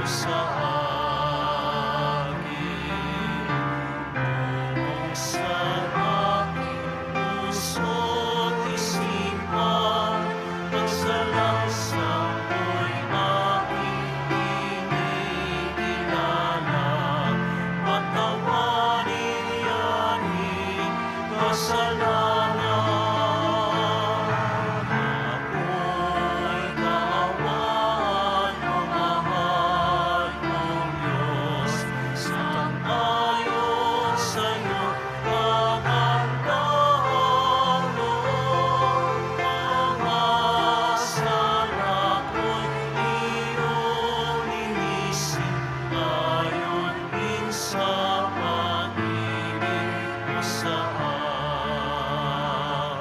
sa akin. Buksan aking puso't isipan, pagsalasang ko'y aking kinikilala. Patawarin yanin kasalanan. Ako'y kaawaan mo, mahal kong Diyos. Sang-ayon sa'yo, kagandahan loob. Mga sala ko'y iyong linisin, ayon din sa pag-ibig mo sa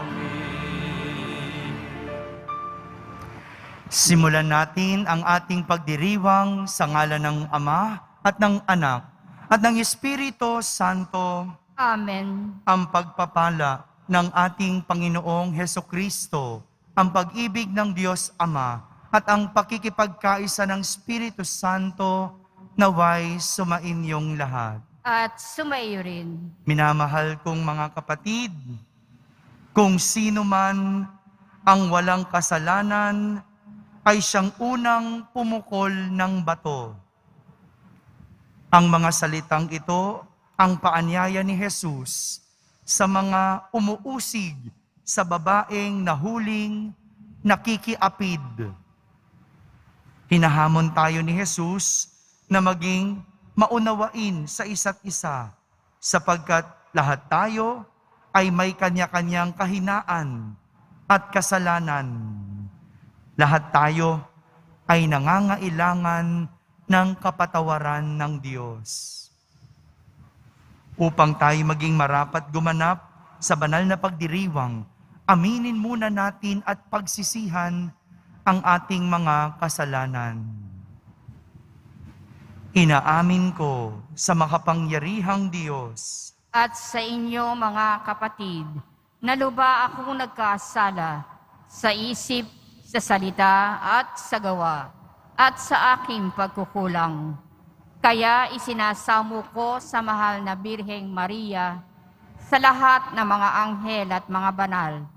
amin. Simulan natin ang ating pagdiriwang sa ngalan ng Ama at ng Anak at ng Espiritu Santo. Amen. Ang pagpapala ng ating Panginoong Hesukristo, ang pag-ibig ng Diyos Ama at ang pakikipagkaisa ng Espiritu Santo naway sumainyong lahat. At sumaiyo rin. Minamahal kong mga kapatid, kung sino man ang walang kasalanan ay siyang unang pumukol ng bato. Ang mga salitang ito ang paanyaya ni Jesus sa mga umuusig sa babaeng nahuling nakikiapid. Hinahamon tayo ni Jesus na maging maunawain sa isa't isa sapagkat lahat tayo ay may kanya-kanyang kahinaan at kasalanan. Lahat tayo ay nangangailangan ng kapatawaran ng Diyos. Upang tayo maging marapat gumanap sa banal na pagdiriwang, aminin muna natin at pagsisihan ang ating mga kasalanan. Inaamin ko sa makapangyarihang Diyos At sa inyo mga kapatid, na luba akong nagkasala sa isip, sa salita at sa gawa, at sa aking pagkukulang. Kaya isinasamo ko sa mahal na Birheng Maria, sa lahat ng mga anghel at mga banal,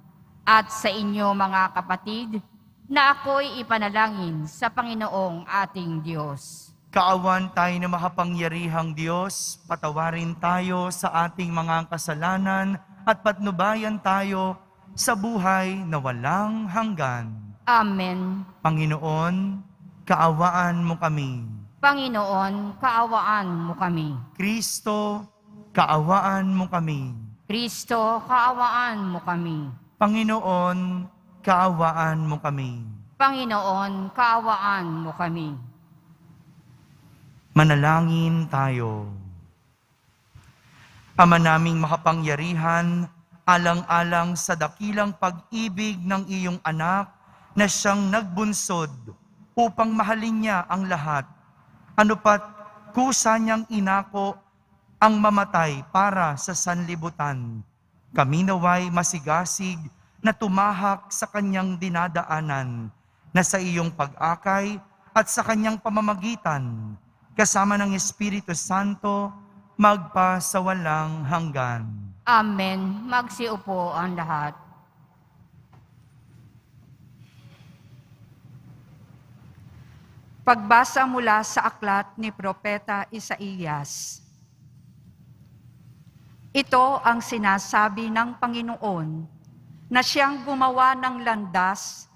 at sa inyo mga kapatid, na ako'y ipanalangin sa Panginoong ating Diyos. Kaawan tayo na makapangyarihang Diyos, patawarin tayo sa ating mga kasalanan at patnubayan tayo sa buhay na walang hanggan. Amen. Panginoon, kaawaan mo kami. Panginoon, kaawaan mo kami. Kristo, kaawaan mo kami. Kristo, kaawaan mo kami. Panginoon, kaawaan mo kami. Panginoon, kaawaan mo kami. Manalangin tayo. Ama naming makapangyarihan, alang-alang sa dakilang pag-ibig ng iyong anak na siyang nagbunsod upang mahalin niya ang lahat. Ano pat kusa niyang inako ang mamatay para sa sanlibutan. Kami naway masigasig na tumahak sa kanyang dinadaanan, na sa iyong pag-akay at sa kanyang pamamagitan, kasama ng Espiritu Santo, magpa sa walang hanggan. Amen. Magsiupo ang lahat. Pagbasa mula sa aklat ni Propeta Isaías. Ito ang sinasabi ng Panginoon na siyang gumawa ng landas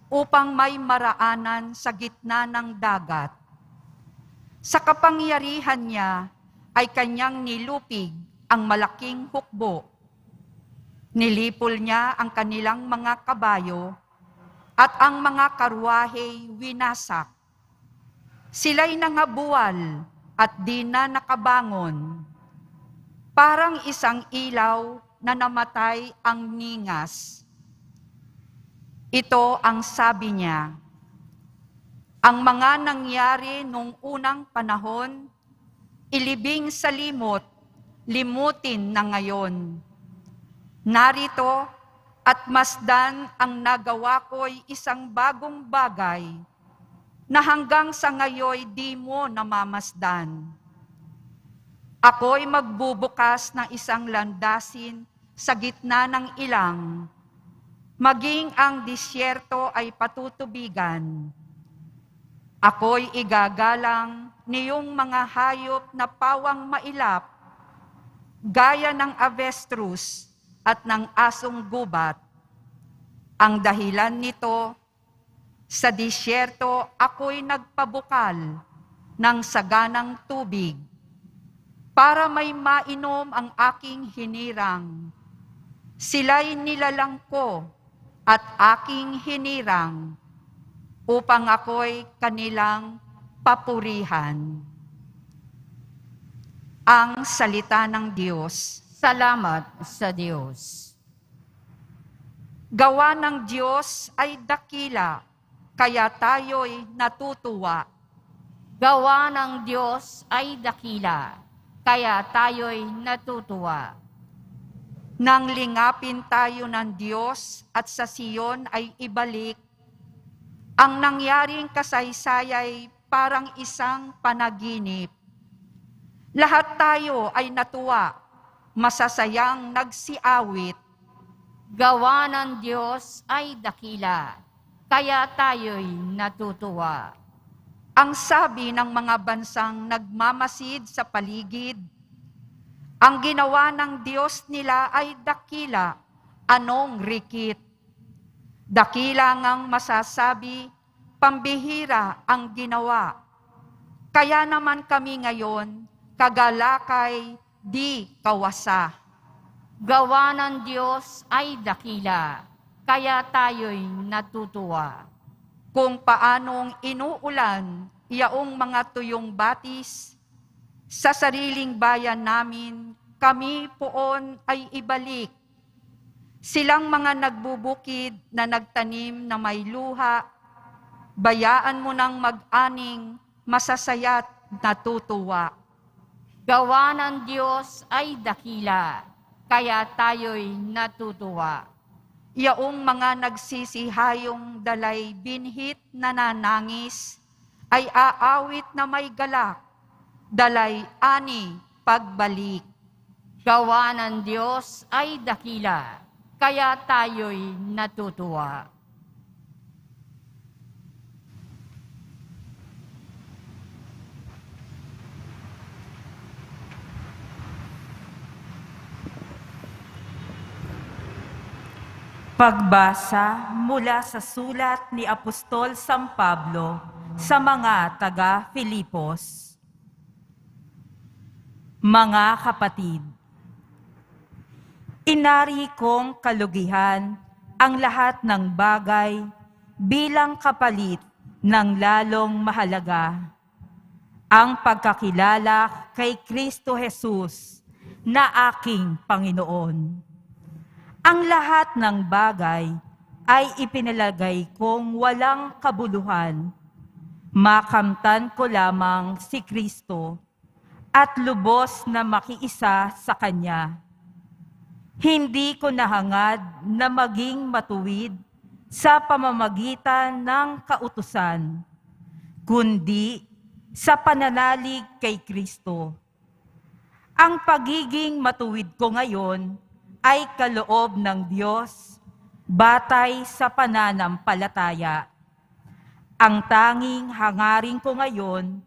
upang may maraanan sa gitna ng dagat. Sa kapangyarihan niya ay kanyang nilupig ang malaking hukbo. Nilipol niya ang kanilang mga kabayo at ang mga karwahe winasak. Sila'y nangabuwal at di na nakabangon. Parang isang ilaw na namatay ang ningas. Ito ang sabi niya, ang mga nangyari nung unang panahon, ilibing sa limot, limutin na ngayon. Narito at masdan ang nagawa ko'y isang bagong bagay. na hanggang sa ngayoy di mo namamasdan. Ako'y magbubukas ng isang landasin sa gitna ng ilang, maging ang disyerto ay patutubigan. Ako'y igagalang niyong mga hayop na pawang mailap, gaya ng avestrus at ng asong gubat. Ang dahilan nito, sa disyerto ako'y nagpabukal ng saganang tubig para may mainom ang aking hinirang. Sila'y nilalang ko at aking hinirang upang ako'y kanilang papurihan. Ang salita ng Diyos. Salamat sa Diyos. Gawa ng Diyos ay dakila, kaya tayo'y natutuwa. Gawa ng Diyos ay dakila, kaya tayo'y natutuwa. Nang lingapin tayo ng Diyos at sa Siyon ay ibalik, ang nangyaring kasaysayay parang isang panaginip. Lahat tayo ay natuwa, masasayang nagsiawit. Gawa ng Diyos ay dakila, kaya tayo'y natutuwa. Ang sabi ng mga bansang nagmamasid sa paligid, ang ginawa ng Diyos nila ay dakila, anong rikit. Dakila ngang masasabi, pambihira ang ginawa. Kaya naman kami ngayon, kagalakay di kawasa. Gawa ng Diyos ay dakila, kaya tayo'y natutuwa. Kung paanong inuulan iyaong mga tuyong batis, sa sariling bayan namin, kami poon ay ibalik. Silang mga nagbubukid na nagtanim na may luha, bayaan mo ng mag-aning, masasaya't natutuwa. Gawa ng Diyos ay dakila, kaya tayo'y natutuwa. Yaong mga nagsisihayong dalay binhit na nanangis, ay aawit na may galak, dalay ani pagbalik. Gawa ng Diyos ay dakila, kaya tayo'y natutuwa. Pagbasa mula sa sulat ni Apostol San Pablo sa mga taga-Filipos. Mga kapatid, inari kong kalugihan ang lahat ng bagay bilang kapalit ng lalong mahalaga, ang pagkakilala kay Kristo Jesus na aking Panginoon. Ang lahat ng bagay ay ipinalagay kong walang kabuluhan. Makamtan ko lamang si Kristo at lubos na makiisa sa Kanya. Hindi ko nahangad na maging matuwid sa pamamagitan ng kautusan, kundi sa pananalig kay Kristo. Ang pagiging matuwid ko ngayon ay kaloob ng Diyos, batay sa pananampalataya. Ang tanging hangarin ko ngayon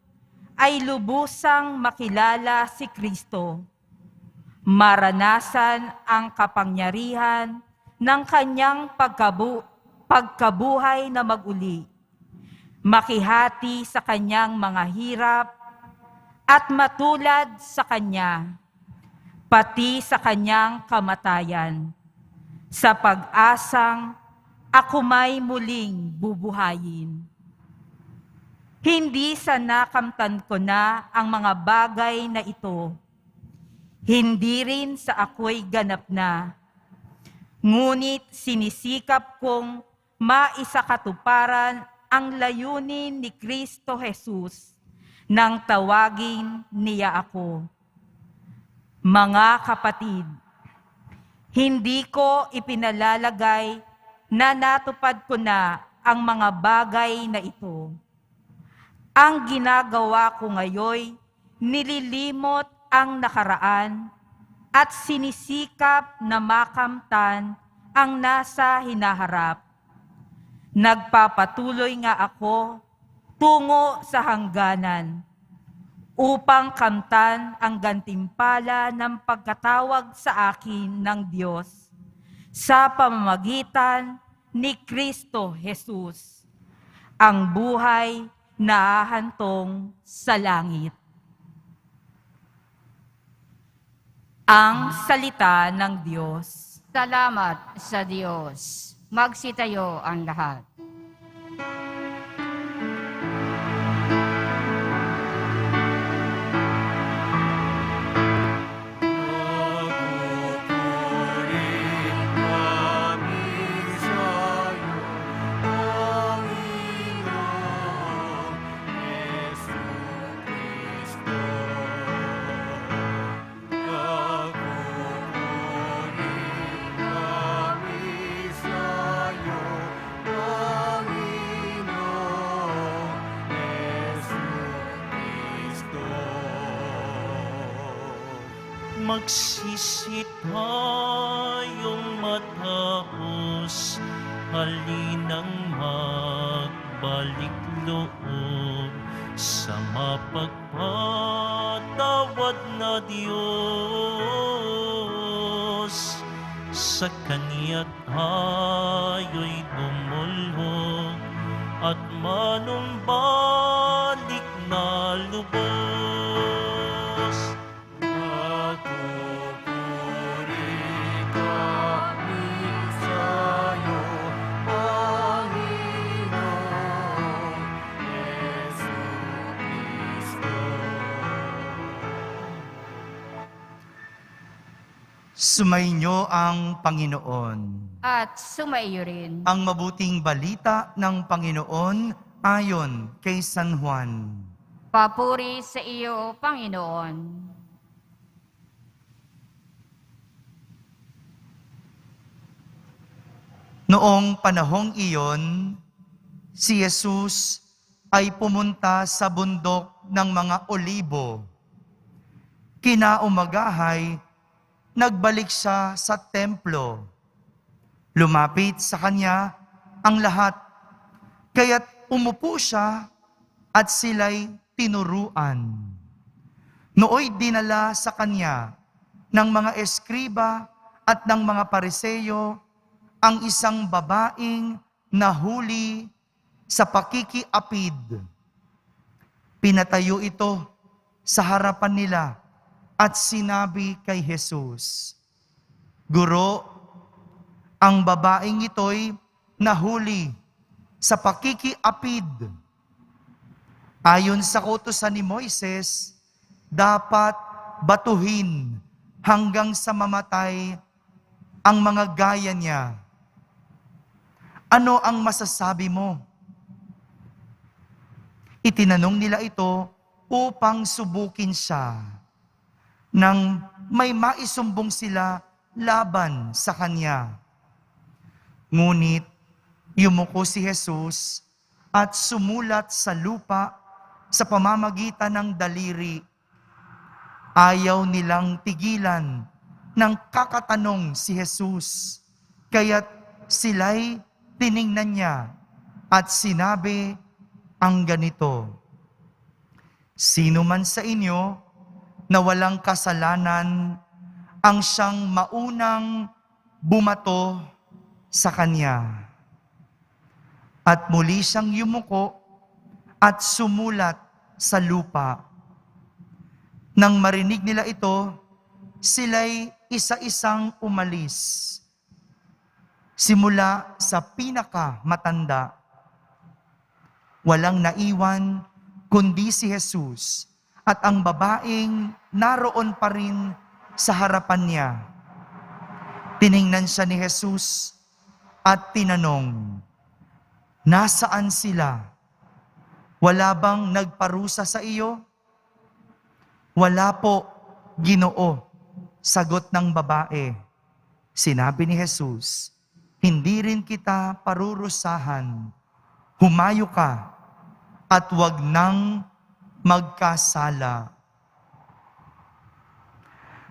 ay lubusang makilala si Kristo, maranasan ang kapangyarihan ng Kanyang pagkabuhay na maguli, makihati sa Kanyang mga hirap at matulad sa Kanya, pati sa Kanyang kamatayan, sa pag-asang ako may muling bubuhayin. Hindi sa nakamtan ko na ang mga bagay na ito, hindi rin sa ako'y ganap na, ngunit sinisikap kong maisakatuparan ang layunin ni Kristo Jesus nang tawagin niya ako. Mga kapatid, hindi ko ipinalalagay na natupad ko na ang mga bagay na ito. Ang ginagawa ko ngayoy, nililimot ang nakaraan at sinisikap na makamtan ang nasa hinaharap. Nagpapatuloy nga ako tungo sa hangganan upang kamtan ang gantimpala ng pagkatawag sa akin ng Diyos sa pamamagitan ni Kristo Jesus, ang buhay na hahantong sa langit. Ang salita ng Diyos. Salamat sa Diyos. Magsitayo ang lahat. Nagugurin kami sa'yo, Panginoong Jesucristo. Nagugurin kami sa'yo, Panginoong Jesucristo. Magsisit tayong matapos, halinang magbalik loob sa mapagpatawad na Diyos. Sa Kaniya tayo'y dumulhog at manumbalik na lubos. Nagpupuri kami sa'yo, Panginoong Jesucristo. Sumainyo ang Panginoon. At sumaiyo rin. Ang mabuting balita ng Panginoon ayon kay San Juan. Papuri sa iyo, Panginoon. Noong panahong iyon, si Jesus ay pumunta sa bundok ng mga Olibo. Kinaumagahay, nagbalik siya sa templo. Lumapit sa kanya ang lahat, kaya't umupo siya at sila'y tinuruan. Nooy dinala sa kanya ng mga eskriba at ng mga pariseyo ang isang babaeng nahuli sa pakikiapid. Pinatayo ito sa harapan nila at sinabi kay Jesus, "Guro, ang babaeng ito'y nahuli sa pakikiapid. Ayon sa kautusan ni Moises, dapat batuhin hanggang sa mamatay ang mga gaya niya. Ano ang masasabi mo?" Itinanong nila ito upang subukin siya nang may maisumbong sila laban sa kanya. Ngunit yumuko si Jesus at sumulat sa lupa sa pamamagitan ng daliri. Ayaw nilang tigilan ng kakatanong si Jesus, kaya't sila'y tiningnan niya at sinabi ang ganito, "Sino man sa inyo na walang kasalanan ang siyang maunang bumato sa kanya." At muli siyang yumuko at sumulat sa lupa. Nang marinig nila ito, sila'y isa-isang umalis. Simula sa pinakamatanda, walang naiwan kundi si Jesus at ang babaeng naroon pa rin sa harapan niya. Tiningnan siya ni Jesus at tinanong, "Nasaan sila? Wala bang nagparusa sa iyo?" "Wala po, Ginoo," sagot ng babae. Sinabi ni Jesus, "Hindi rin kita parurusahan. Humayo ka at huwag nang magkasala.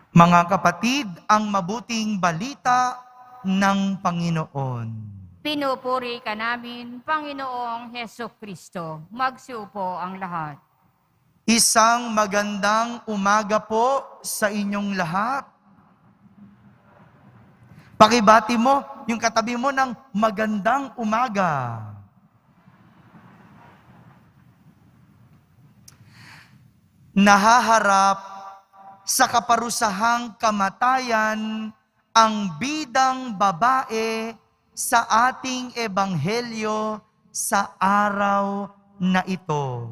Mga kapatid, ang mabuting balita ng Panginoon. Pinupuri ka namin, Panginoong Heso Kristo. Magsiupo ang lahat. Isang magandang umaga po sa inyong lahat. Pakibati mo yung katabi mo ng magandang umaga. Nahaharap sa kaparusahang kamatayan ang bidang babae sa ating ebanghelyo sa araw na ito.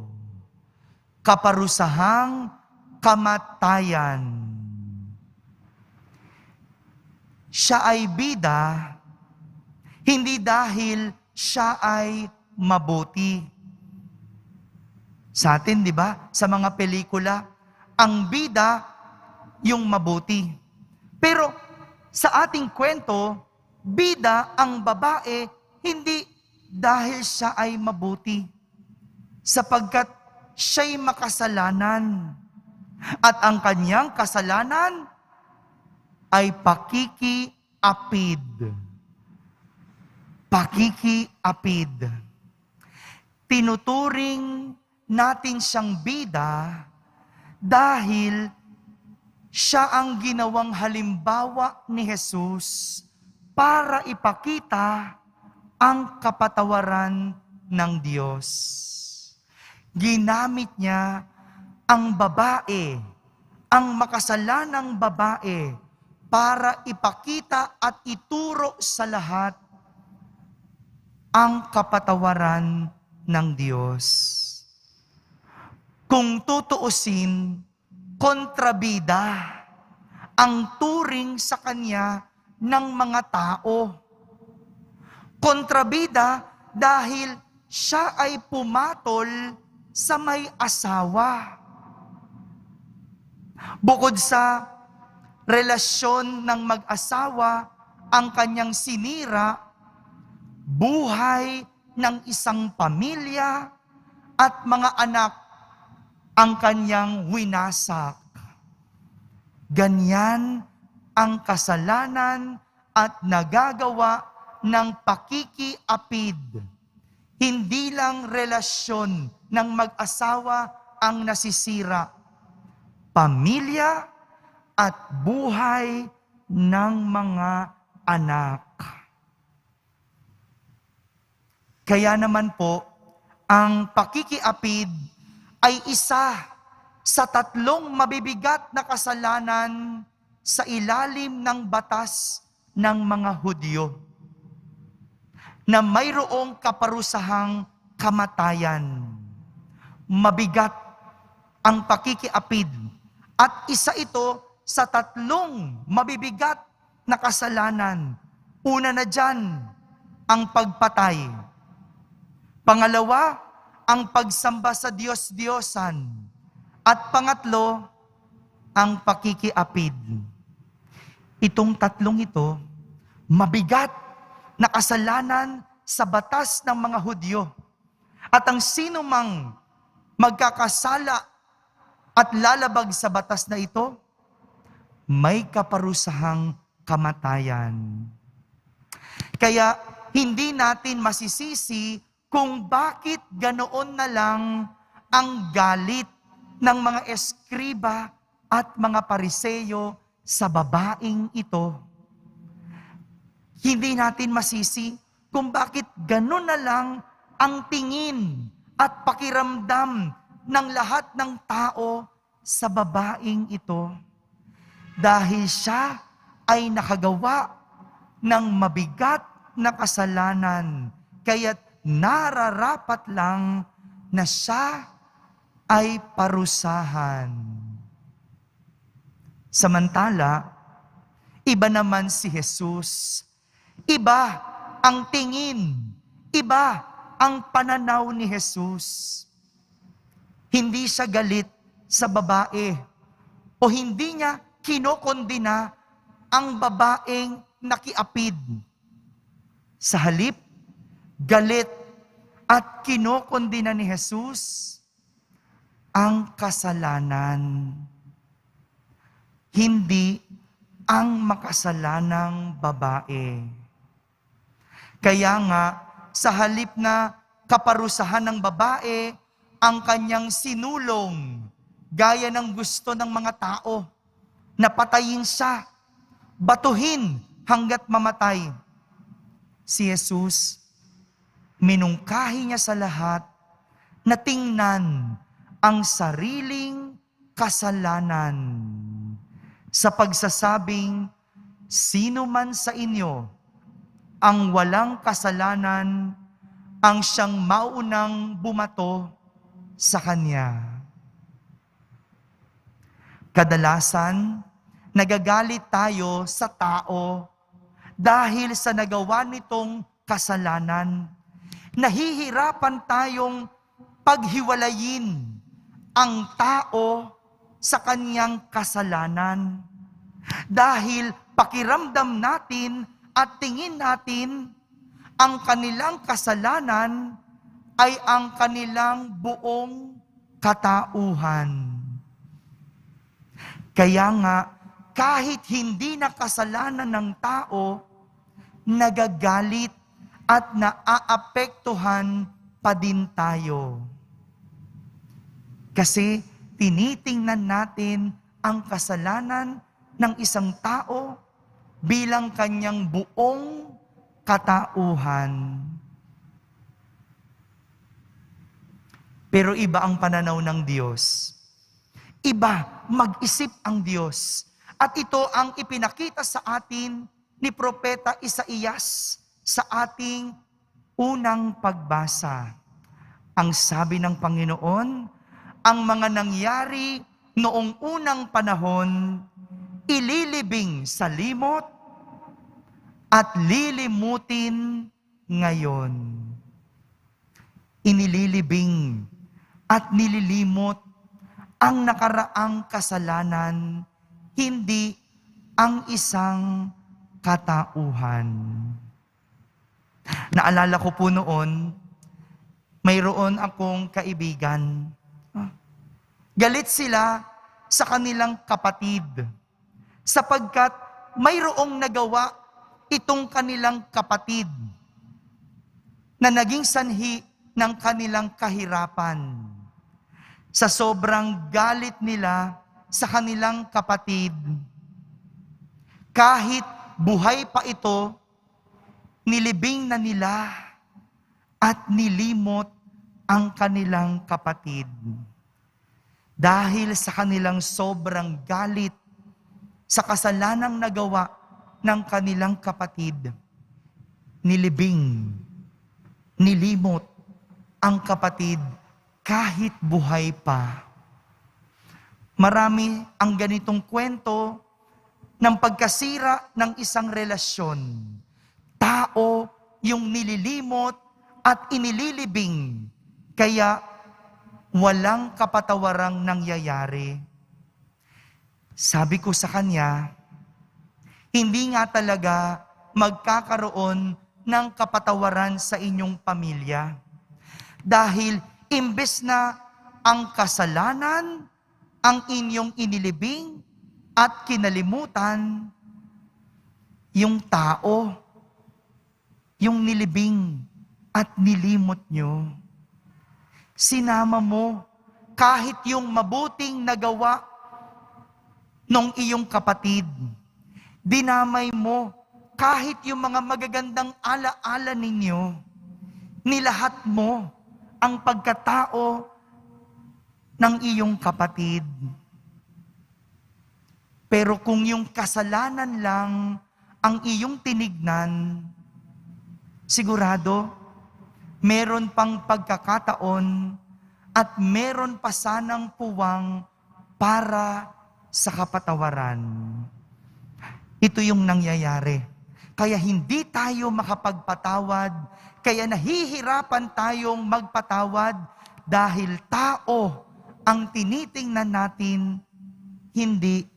Kaparusahang kamatayan. Siya ay bida, hindi dahil siya ay mabuti. Sa atin, di ba? Sa mga pelikula, ang bida, yung mabuti. Pero sa ating kwento, bida ang babae, hindi dahil siya ay mabuti. Sapagkat siya'y makasalanan. At ang kanyang kasalanan ay pakikiapid. Pakikiapid. Tinuturing natin siyang bida dahil siya ang ginawang halimbawa ni Jesus para ipakita ang kapatawaran ng Diyos. Ginamit niya ang babae, ang makasalanang babae, para ipakita at ituro sa lahat ang kapatawaran ng Diyos. Kung tutuusin, kontrabida ang turing sa kanya ng mga tao. Kontrabida dahil siya ay pumatol sa may asawa. Bukod sa relasyon ng mag-asawa, ang kanyang sinira, buhay ng isang pamilya at mga anak ang kanyang winasak. Ganyan ang kasalanan at nagagawa ng pakikiapid. Hindi lang relasyon ng mag-asawa ang nasisira. Pamilya at buhay ng mga anak. Kaya naman po, ang pakikiapid ay isa sa 3 mabibigat na kasalanan sa ilalim ng batas ng mga Hudyo na mayroong kaparusahang kamatayan. Mabigat ang pakikiapid at isa ito sa 3 mabibigat na kasalanan. Una na dyan, ang pagpatay. Pangalawa, ang pagsamba sa Diyos-Diyosan. At pangatlo, ang pakikiapid. Itong 3 ito, mabigat na kasalanan sa batas ng mga Hudyo. At ang sino mang magkakasala at lalabag sa batas na ito, may kaparusahang kamatayan. Kaya hindi natin masisisi kung bakit ganoon na lang ang galit ng mga eskriba at mga pariseyo sa babaeng ito. Hindi natin masisi kung bakit ganoon na lang ang tingin at pakiramdam ng lahat ng tao sa babaeng ito. Dahil siya ay nakagawa ng mabigat na kasalanan, kaya't nararapat lang na siya ay parusahan. Samantala, iba naman si Jesus. Iba ang tingin, iba ang pananaw ni Jesus. Hindi siya galit sa babae o hindi niya kinokondina ang babaeng nakiapid. Sa halip, galit at kinokondena ni Jesus ang kasalanan. Hindi ang makasalanang babae. Kaya nga, sa halip na kaparusahan ng babae, ang kanyang sinulong, gaya ng gusto ng mga tao, na patayin siya, batuhin hanggat mamatay. Si Jesus, minungkahi niya sa lahat na tingnan ang sariling kasalanan sa pagsasabing, sino man sa inyo ang walang kasalanan ang siyang maunang bumato sa kanya. Kadalasan, nagagalit tayo sa tao dahil sa nagawa nitong kasalanan. Nahihirapan tayong paghiwalayin ang tao sa kanyang kasalanan. Dahil pakiramdam natin at tingin natin, ang kanilang kasalanan ay ang kanilang buong katauhan. Kaya nga, kahit hindi na kasalanan ng tao, nagagalit at naaapektuhan pa din tayo. Kasi tinitingnan natin ang kasalanan ng isang tao bilang kanyang buong katauhan. Pero iba ang pananaw ng Diyos. Iba, mag-isip ang Diyos. At ito ang ipinakita sa atin ni Propeta Isaías sa ating unang pagbasa. Ang sabi ng Panginoon, ang mga nangyari noong unang panahon, ililibing sa limot at lilimutin ngayon. Inililibing at nililimot ang nakaraang kasalanan, hindi ang isang katauhan. Naalala ko po noon, mayroon akong kaibigan. Galit sila sa kanilang kapatid sapagkat mayroong nagawa itong kanilang kapatid na naging sanhi ng kanilang kahirapan. Sa sobrang galit nila sa kanilang kapatid, kahit buhay pa ito, nilibing na nila at nilimot ang kanilang kapatid. Dahil sa kanilang sobrang galit sa kasalanang nagawa ng kanilang kapatid, nilibing, nilimot ang kapatid kahit buhay pa. Marami ang ganitong kwento ng pagkasira ng isang relasyon. Tao yung nililimot at inililibing, kaya walang kapatawarang nangyayari. Sabi ko sa kanya, hindi nga talaga magkakaroon ng kapatawaran sa inyong pamilya. Dahil imbes na ang kasalanan ang inyong inilibing at kinalimutan, yung tao, yung nilibing at nilimot nyo. Sinama mo kahit yung mabuting nagawa ng iyong kapatid. Dinamay mo kahit yung mga magagandang alaala ninyo. Nilahat mo ang pagkatao ng iyong kapatid. Pero kung yung kasalanan lang ang iyong tinignan, sigurado, meron pang pagkakataon at meron pa sanang puwang para sa kapatawaran. Ito yung nangyayari. Kaya hindi tayo makapagpatawad, kaya nahihirapan tayong magpatawad dahil tao ang tinitingnan natin, hindi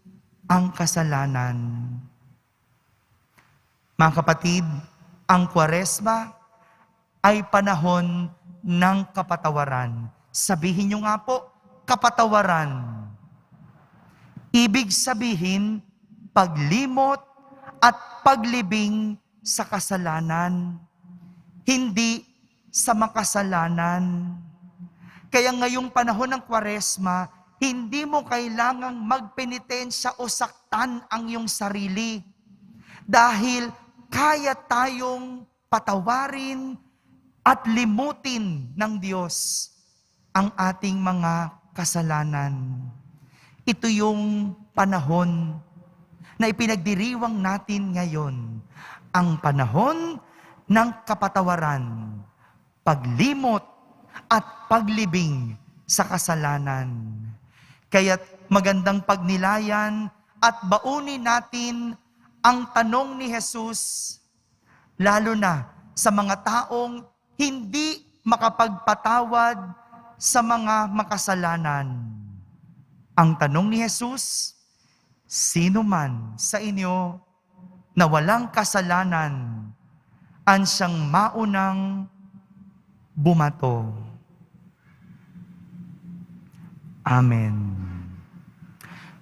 ang kasalanan. Mga kapatid, ang Kwaresma ay panahon ng kapatawaran. Sabihin niyo nga po, kapatawaran. Ibig sabihin, paglimot at paglibing sa kasalanan. Hindi sa makasalanan. Kaya ngayong panahon ng Kwaresma, hindi mo kailangang magpenitensya o saktan ang iyong sarili. Dahil kaya tayong patawarin at limutin ng Diyos ang ating mga kasalanan. Ito yung panahon na ipinagdiriwang natin ngayon. Ang panahon ng kapatawaran, paglimot at paglibing sa kasalanan. Kaya't magandang pagnilayan at baunin natin ang tanong ni Jesus, lalo na sa mga taong hindi makapagpatawad sa mga makasalanan. Ang tanong ni Jesus, sino man sa inyo na walang kasalanan ang siyang maunang bumato. Amen.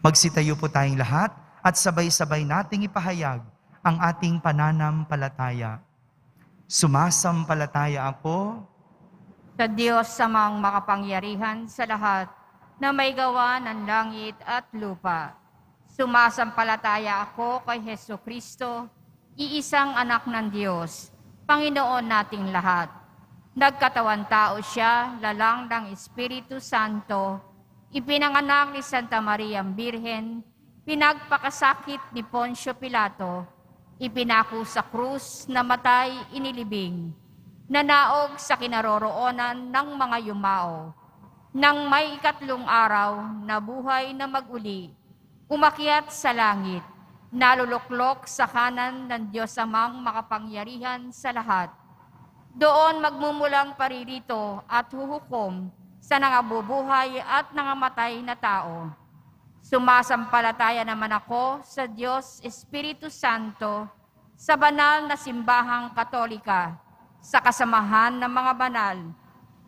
Magsitayo po tayong lahat at sabay-sabay nating ipahayag ang ating pananampalataya. Sumasampalataya ako Sa Diyos samang makapangyarihan sa lahat na may gawa ng langit at lupa. Sumasampalataya ako kay Hesu Kristo, iisang anak ng Diyos, Panginoon nating lahat. Nagkatawan tao siya, lalang ng Espiritu Santo, ipinanganak ni Santa Maria Birhen, pinagpakasakit ni Poncio Pilato, ipinako sa krus, namatay, inilibing, nanaog sa kinaroroonan ng mga yumao. Nang may ikatlong araw, nabuhay na maguli, umakyat sa langit, naluluklok sa kanan ng Diyos amang makapangyarihan sa lahat. Doon magmumulang paririto at huhukom sa nangabubuhay at nangamatay na tao. Sumasampalataya naman ako sa Diyos Espiritu Santo, sa banal na simbahang Katolika, sa kasamahan ng mga banal,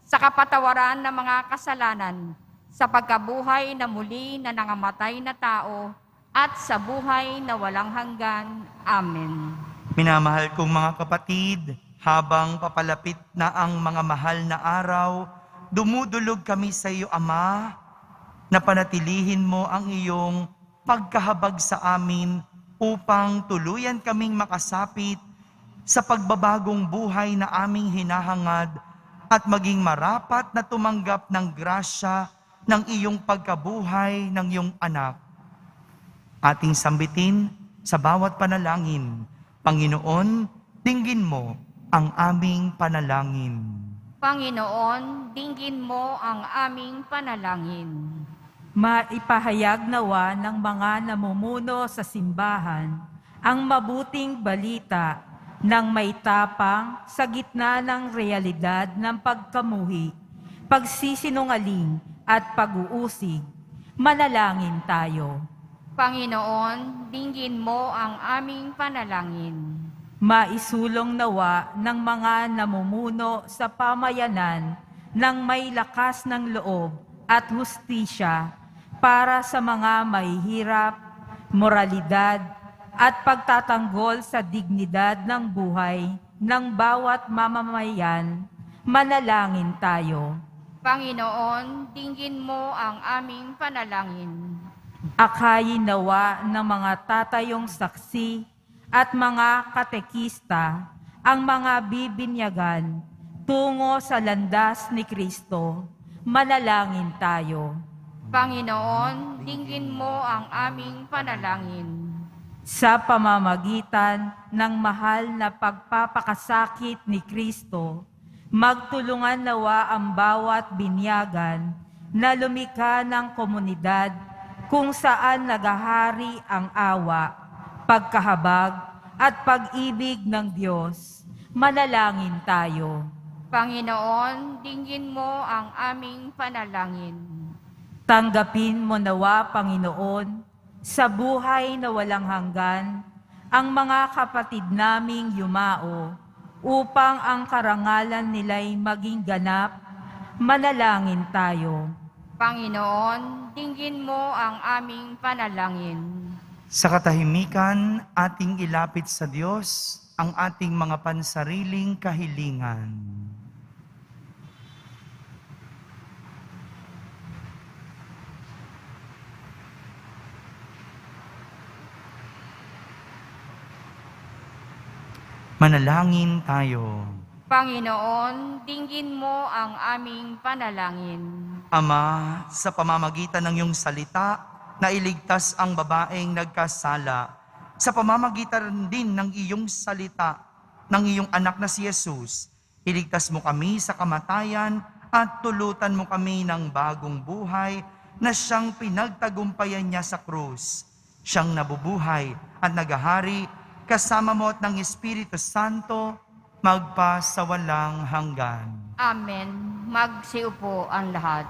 sa kapatawaran ng mga kasalanan, sa pagkabuhay na muli na nangamatay na tao, at sa buhay na walang hanggan. Amen. Minamahal kong mga kapatid, habang papalapit na ang mga mahal na araw, dumudulog kami sa iyo, Ama, na panatilihin mo ang iyong pagkahabag sa amin upang tuluyan kaming makasapit sa pagbabagong buhay na aming hinahangad at maging marapat na tumanggap ng grasya ng iyong pagkabuhay ng iyong anak. Ating sambitin sa bawat panalangin, Panginoon, dinggin mo ang aming panalangin. Panginoon, dinggin mo ang aming panalangin. Maipahayag nawa ng mga namumuno sa simbahan ang mabuting balita ng may tapang sa gitna ng realidad ng pagkamuhi, pagsisinungaling at pag-uusig. Manalangin tayo. Panginoon, dinggin mo ang aming panalangin. Maisulong nawa ng mga namumuno sa pamayanan ng may lakas ng loob at hustisya para sa mga mahihirap, moralidad at pagtatanggol sa dignidad ng buhay ng bawat mamamayan. Manalangin tayo. Panginoon, dinggin mo ang aming panalangin. Akayin nawa ng mga tatayong saksi at mga katekista ang mga bibinyagan tungo sa landas ni Kristo. Manalangin tayo. Panginoon, dinggin mo ang aming panalangin. Sa pamamagitan ng mahal na pagpapakasakit ni Kristo, magtulungan nawa ang bawat binyagan na lumikha ng komunidad kung saan nagahari ang awa, pagkahabag at pag-ibig ng Diyos. Manalangin tayo. Panginoon, dinggin mo ang aming panalangin. Tanggapin mo nawa, Panginoon, sa buhay na walang hanggan, ang mga kapatid naming yumao upang ang karangalan nila'y maging ganap. Manalangin tayo. Panginoon, dinggin mo ang aming panalangin. Sa katahimikan, ating ilapit sa Diyos ang ating mga pansariling kahilingan. Manalangin tayo. Panginoon, dinggin mo ang aming panalangin. Ama, sa pamamagitan ng iyong salita, na iligtas ang babaeng nagkasala. Sa pamamagitan din ng iyong salita, ng iyong anak na si Jesus, iligtas mo kami sa kamatayan at tulutan mo kami ng bagong buhay na siyang pinagtagumpayan niya sa krus. Siyang nabubuhay at naghahari kasama mo at ng Espiritu Santo, magpasawalang hanggan. Amen. Magsiupo ang lahat.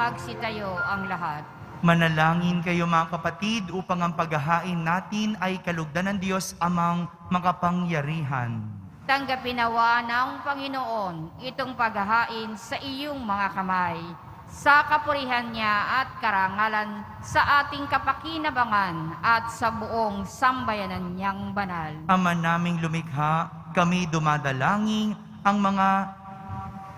Magsitayo ang lahat. Manalangin kayo mga kapatid upang ang paghahain natin ay kalugdan ng Diyos amang makapangyarihan. Tanggapin nawa ng Panginoon itong paghahain sa iyong mga kamay, sa kapurihan niya at karangalan, sa ating kapakinabangan at sa buong sambayanan niyang banal. Ama naming lumikha, kami dumadalangin ang mga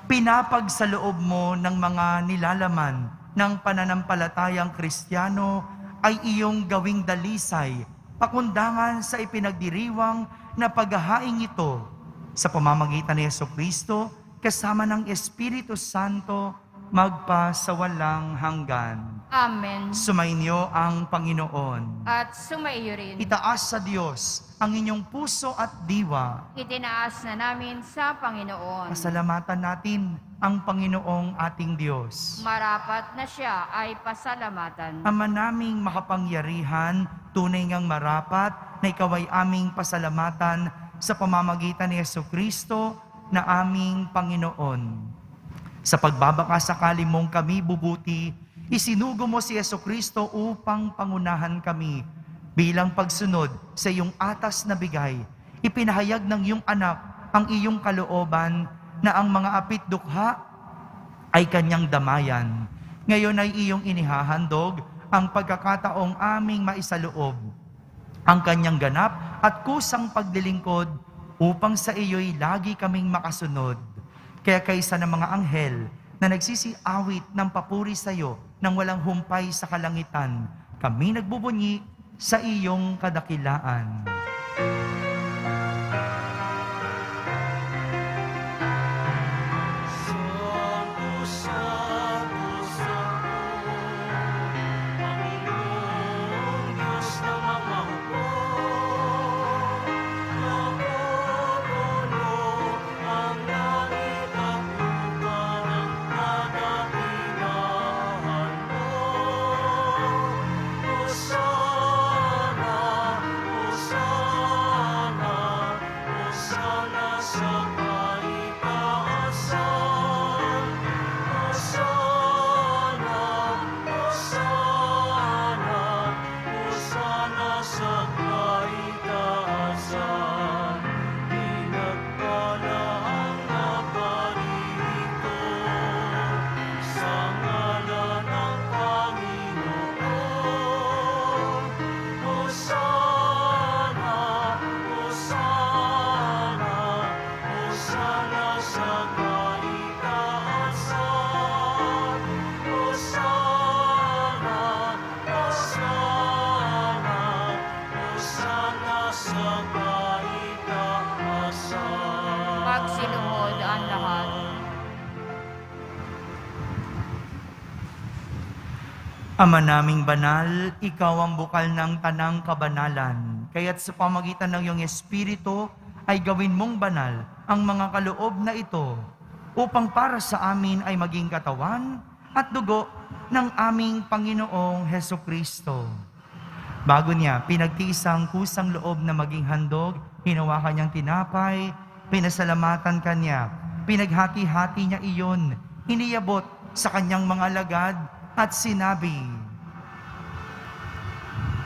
pinapagsaloob mo ng mga nilalaman ng pananampalatayang Kristiyano ay iyong gawing dalisay, pakundangan sa ipinagdiriwang na paghahain ito sa pamamagitan ni Jesucristo kasama ng Espiritu Santo magpasawalang hanggan. Amen. Sumainyo ang Panginoon. At sumaiyo rin. Itaas sa Diyos ang inyong puso at diwa. Itinaas na namin sa Panginoon. Pasalamatan natin ang Panginoong ating Diyos. Marapat na siya ay pasalamatan. Ama naming makapangyarihan, tunay ngang marapat na ikaw ay aming pasalamatan sa pamamagitan ni Jesucristo na aming Panginoon. Sa pagbabakasakali mong kami bubuti, isinugo mo si Jesucristo upang pangunahan kami bilang pagsunod sa iyong atas na bigay. Ipinahayag ng iyong anak ang iyong kalooban na ang mga apitdukha ay kanyang damayan. Ngayon ay iyong inihahandog ang pagkakataong aming maisaloob, ang kanyang ganap at kusang paglilingkod upang sa iyo'y lagi kaming makasunod. Kaya kaysa ng mga anghel na nagsisiawit ng papuri sa iyo nang walang humpay sa kalangitan, kami nagbubunyi sa iyong kadakilaan. Ama naming banal, ikaw ang bukal ng tanang kabanalan. Kaya't sa pamagitan ng iyong Espiritu ay gawin mong banal ang mga kaloob na ito upang para sa amin ay maging katawan at dugo ng aming Panginoong Hesukristo. Bago niya pinagtiisang kusang loob na maging handog, hinawakan niyang tinapay, pinasalamatan kanya, pinaghati-hati niya iyon, iniyabot sa kanyang mga alagad at sinabi,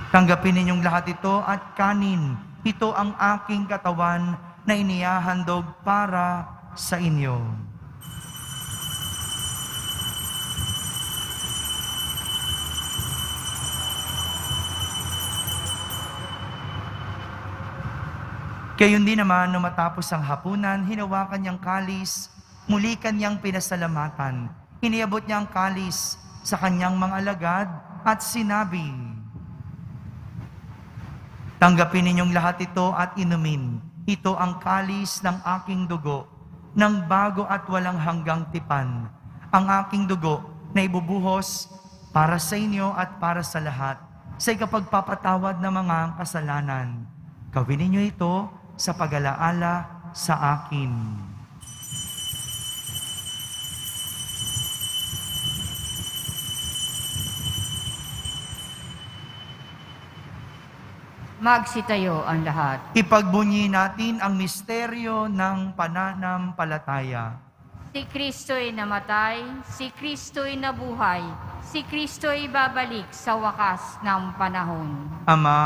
"Tanggapin ninyong lahat ito at kanin. Ito ang aking katawan na inihahandog para sa inyo." Gayon din naman, nung matapos ang hapunan, hinawakan niyang kalis, muli kanyang pinasalamatan. Iniabot niya ang kalis sa kanyang mga alagad at sinabi, "Tanggapin ninyong lahat ito at inumin. Ito ang kalis ng aking dugo, ng bago at walang hanggang tipan. Ang aking dugo na ibubuhos para sa inyo at para sa lahat, sa ikapagpapatawad ng mga kasalanan. Gawin ninyo ito sa pag-alaala sa akin." Magsitayo ang lahat. Ipagbunyi natin ang misteryo ng pananampalataya. Si Kristo'y namatay, si Kristo'y nabuhay, si Kristo'y babalik sa wakas ng panahon. Ama,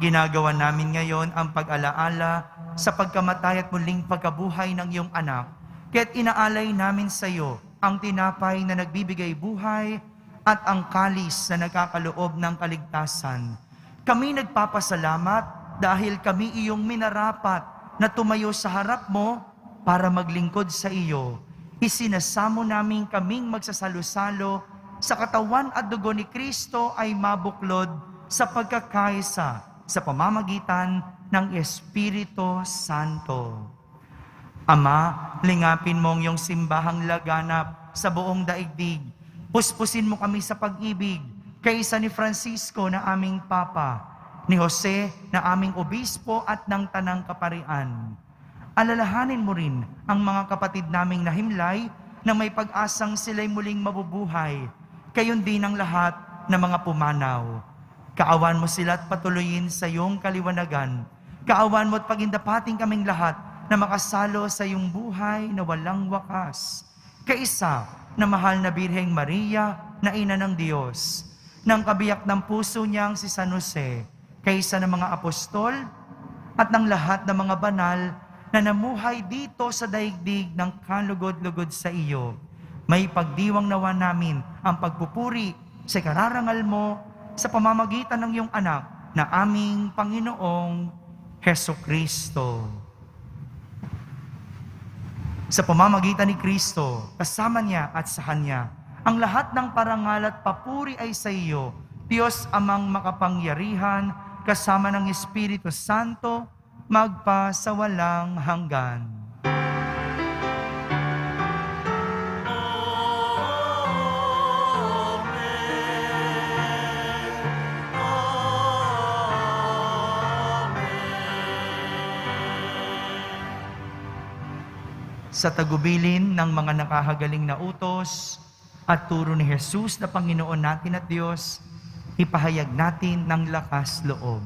ginagawa namin ngayon ang pag-alaala sa pagkamatay at muling pagkabuhay ng iyong anak. Kaya't inaalay namin sa iyo ang tinapay na nagbibigay buhay at ang kalis na nagkakaloob ng kaligtasan. Kami nagpapasalamat dahil kami iyong minarapat na tumayo sa harap mo para maglingkod sa iyo. Isinasamo namin kaming magsasalo-salo sa katawan at dugo ni Kristo ay mabuklod sa pagkakaisa sa pamamagitan ng Espiritu Santo. Ama, lingapin mo ang iyong simbahang laganap sa buong daigdig. Puspusin mo kami sa pag-ibig, kaysa ni Francisco na aming Papa, ni Jose na aming Obispo at ng Tanang Kaparian. Alalahanin mo rin ang mga kapatid naming nahimlay na may pag-asang sila'y muling mabubuhay, kayon din ang lahat na mga pumanaw. Kaawan mo sila at patuloyin sa iyong kaliwanagan. Kaawan mo at pagindapating kaming lahat na makasalo sa iyong buhay na walang wakas. Kaisa na mahal na Birheng Maria na Ina ng Diyos, ng kabiyak ng puso niyang si San Jose, kaysa ng mga apostol at ng lahat ng mga banal na namuhay dito sa daigdig ng kalugod-lugod sa iyo. May pagdiwang nawa namin ang pagpupuri sa kararangal mo sa pamamagitan ng iyong anak na aming Panginoong Hesukristo. Sa pamamagitan ni Kristo, kasama niya at sa Kanya, ang lahat ng parangal at papuri ay sa iyo, Diyos Amang makapangyarihan, kasama ng Espiritu Santo, magpa sa walang hanggan. Sa tagubilin ng mga nakahagaling na utos at turo ni Jesus na Panginoon natin at Diyos, ipahayag natin ng lakas loob.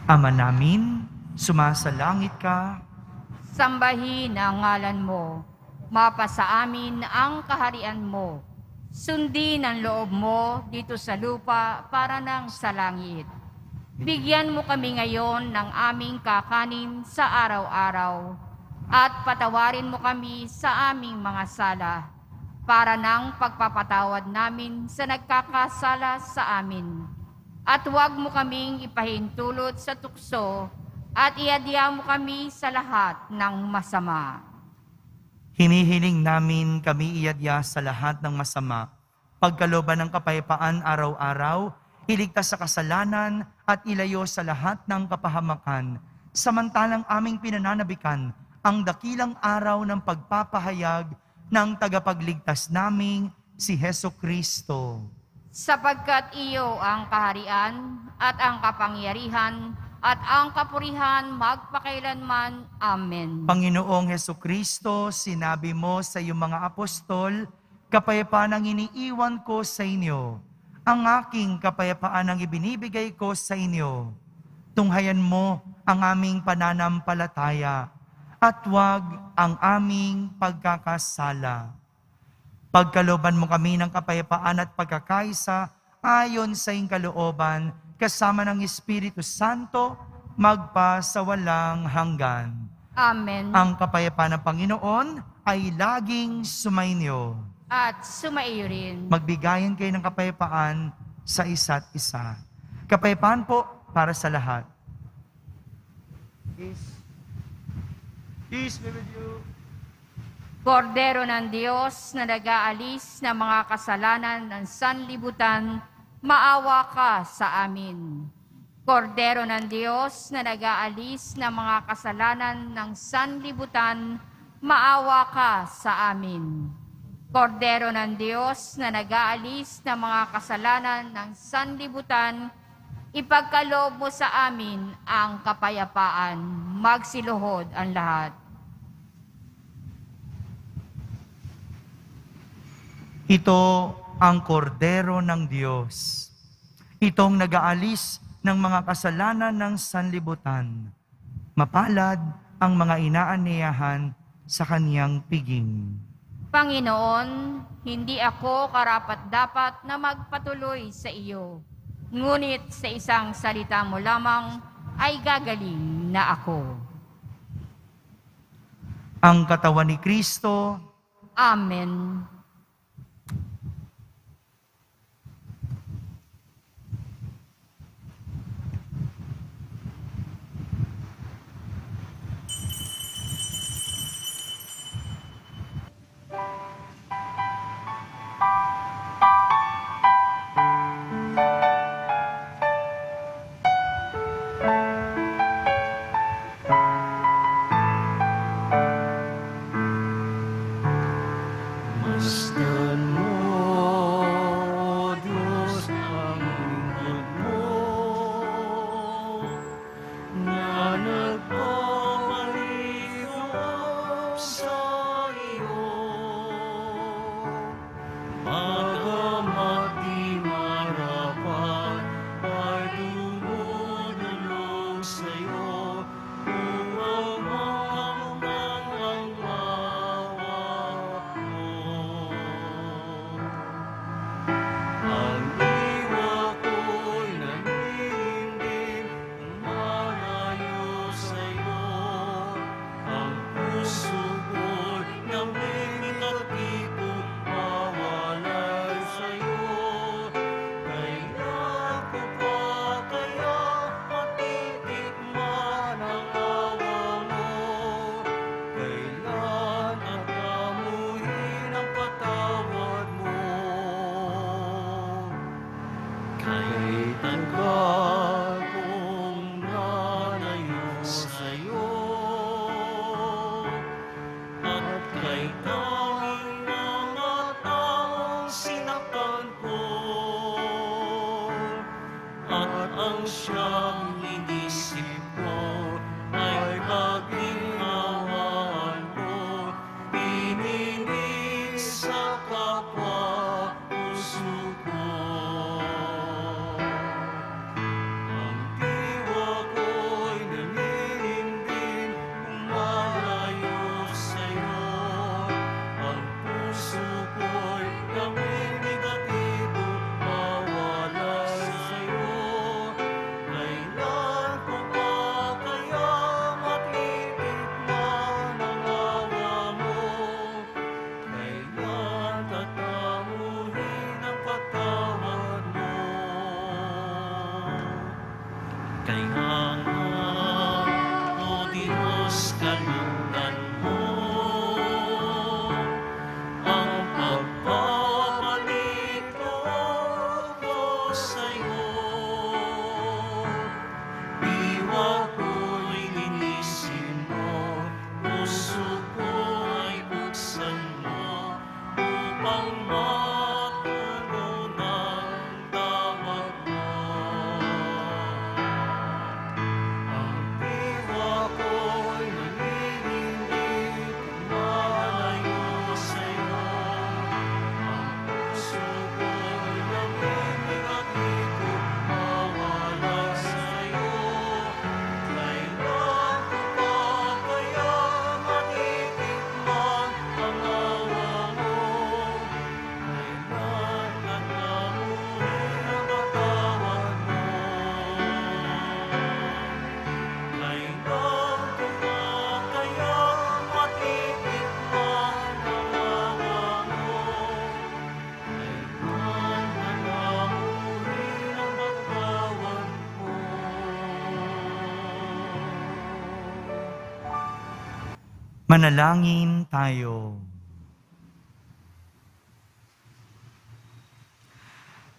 Ama namin, sumasalangit ka. Sambahin ang ngalan mo. Mapasa amin ang kaharian mo. Sundin ang loob mo dito sa lupa para nang sa langit. Bigyan mo kami ngayon ng aming kakanin sa araw-araw at patawarin mo kami sa aming mga sala para nang pagpapatawad namin sa nagkakasala sa amin. At huwag mo kaming ipahintulot sa tukso at iadya mo kami sa lahat ng masama. Hinihiling namin kami iadya sa lahat ng masama, pagkalooban ng kapayapaan araw-araw, iligtas sa kasalanan at ilayo sa lahat ng kapahamakan, samantalang aming pinananabikan ang dakilang araw ng pagpapahayag ng tagapagligtas naming si Hesukristo. sapagkat iyo ang kaharian at ang kapangyarihan at ang kapurihan magpakailanman. Amen. Panginoong Hesukristo, sinabi mo sa iyong mga apostol, kapayapaan ang iniiwan ko sa inyo. Ang aking kapayapaan ang ibinibigay ko sa inyo. Tunghayan mo ang aming pananampalataya at huwag ang aming pagkakasala. Pagkalooban mo kami ng kapayapaan at pagkakaisa ayon sa iyong kalooban, kasama ng Espiritu Santo, magpa sa walang hanggan. Amen. Ang kapayapaan ng Panginoon ay laging sumainyo. At sumaiyo rin. Magbigayan kayo ng kapayapaan sa isa't isa. Kapayapaan po para sa lahat. Peace be with you. Kordero ng Diyos na nag-aalis ng mga kasalanan ng sanlibutan, maawa ka sa amin. Kordero ng Diyos na nag-aalis ng mga kasalanan ng sanlibutan, maawa ka sa amin. Kordero ng Diyos na nag-aalis ng mga kasalanan ng sanlibutan, ipagkaloob mo sa amin ang kapayapaan. Magsiluhod ang lahat. Ito ang kordero ng Diyos. Itong nag-aalis ng mga kasalanan ng sanlibutan. Mapalad ang mga inaaniyahan sa kaniyang piging. Panginoon, hindi ako karapat-dapat na magpatuloy sa iyo. Ngunit sa isang salita mo lamang ay gagaling na ako. Ang katawan ni Kristo. Amen. Masdan mo, O Diyos, ang lingkod mo, na nagpapalihap sa iyo. Bagamat di marapat, ay dumudulog sa iyo. Umamang ang lawak mo. Ang diwa ko'y nangindim, malayo sa iyo. Ang puso ko'y namimikatipo, mawalay sa iyo. Kailan ko pa kaya matitikman ang awa mo? Kailan at amuhin ang patawad mo? Kay tagal kong nalayo sa'yo, at kay tanging mga taong sinaktan ko, at ang siyang inisip ko ay pag-inawaan ko, pininig sa kapwa puso ko. Ang diwa ko'y nanginginig, lumalayo sa'yo. Ang puso ko'y namimigatibo, mawalay sa'yo. Kailan ko pa kaya matitikman ang awa mo? Manalangin tayo.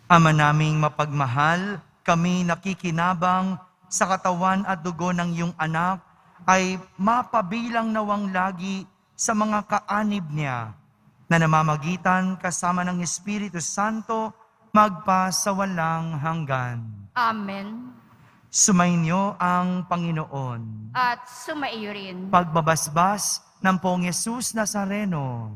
Ama naming mapagmahal, kami nakikinabang sa katawan at dugo ng iyong anak ay mapabilang nawang lagi sa mga kaanib niya na namamagitan kasama ng Espiritu Santo magpa sa walang hanggan. Amen. Sumainyo ang Panginoon. At sumaiyo rin. Pagbabasbas ng Poong Yesus Nazareno.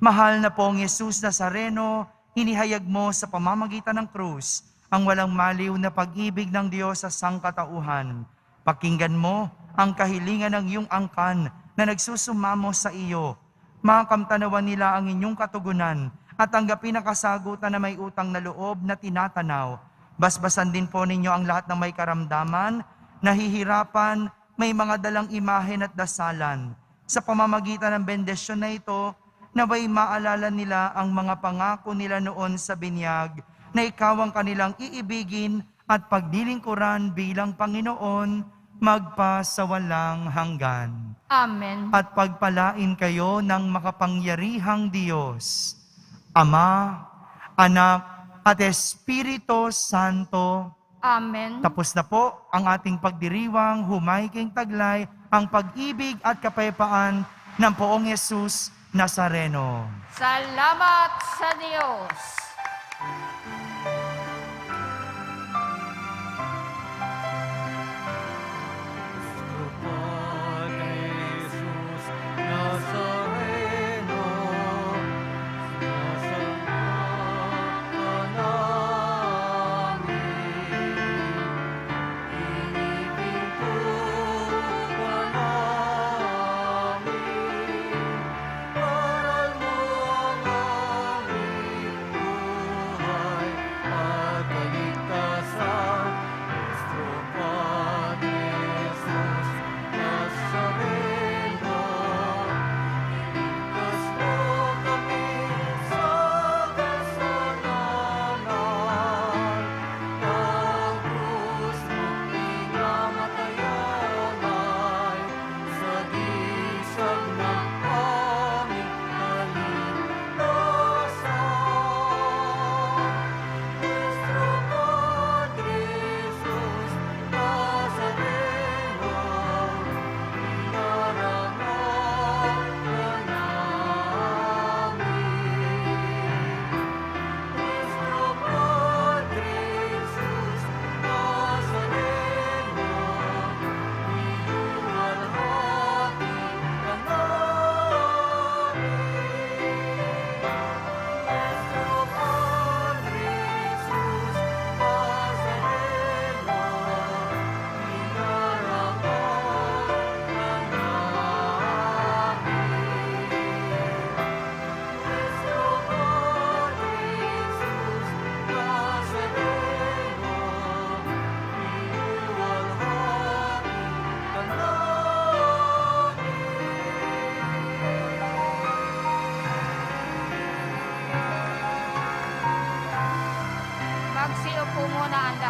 Mahal na Poong Yesus Nazareno, inihayag mo sa pamamagitan ng krus ang walang maliw na pag-ibig ng Diyos sa sangkatauhan. Pakinggan mo ang kahilingan ng iyong angkan na nagsusumamo sa iyo. Makamtanawan nila ang inyong katugunan at tanggapin ang kasagutan na may utang na loob na tinatanaw. Basbasan din po ninyo ang lahat ng may karamdaman, nahihirapan, may mga dalang imahen at dasalan. Sa pamamagitan ng bendisyon na ito, naway maalala nila ang mga pangako nila noon sa binyag, na ikaw ang kanilang iibigin at pagdilingkuran bilang Panginoon, magpa sa walang hanggan. Amen. At pagpalain kayo ng makapangyarihang Diyos, Ama, Anak, at Espiritu Santo. Amen. Tapos na po ang ating pagdiriwang, humayging taglay ang pag-ibig at kapayapaan ng Poong Yesus Nazareno. Salamat sa Diyos. Padre Jesus Nazareno, sinasamba ka namin, iniginto ka namin, aral mo ang aming buhay at kaligtasan. Nuestro Padre Jesus Nazareno, iligtas mo kami sa kasalanan. Ang krus mong pinamatayan ay sagisag ng aming kaligtasan. Nuestro Padre Jesus Nazareno, inarangal ka namin. Nuestro Padre Jesus Nazareno, niluwalhati ka namin. Nuestro Padre Jesus Nazareno, inarangal ka namin. Nuestro Padre Jesus Nazareno, niluwalhati ka namin. Magsiupo muna ang lahat.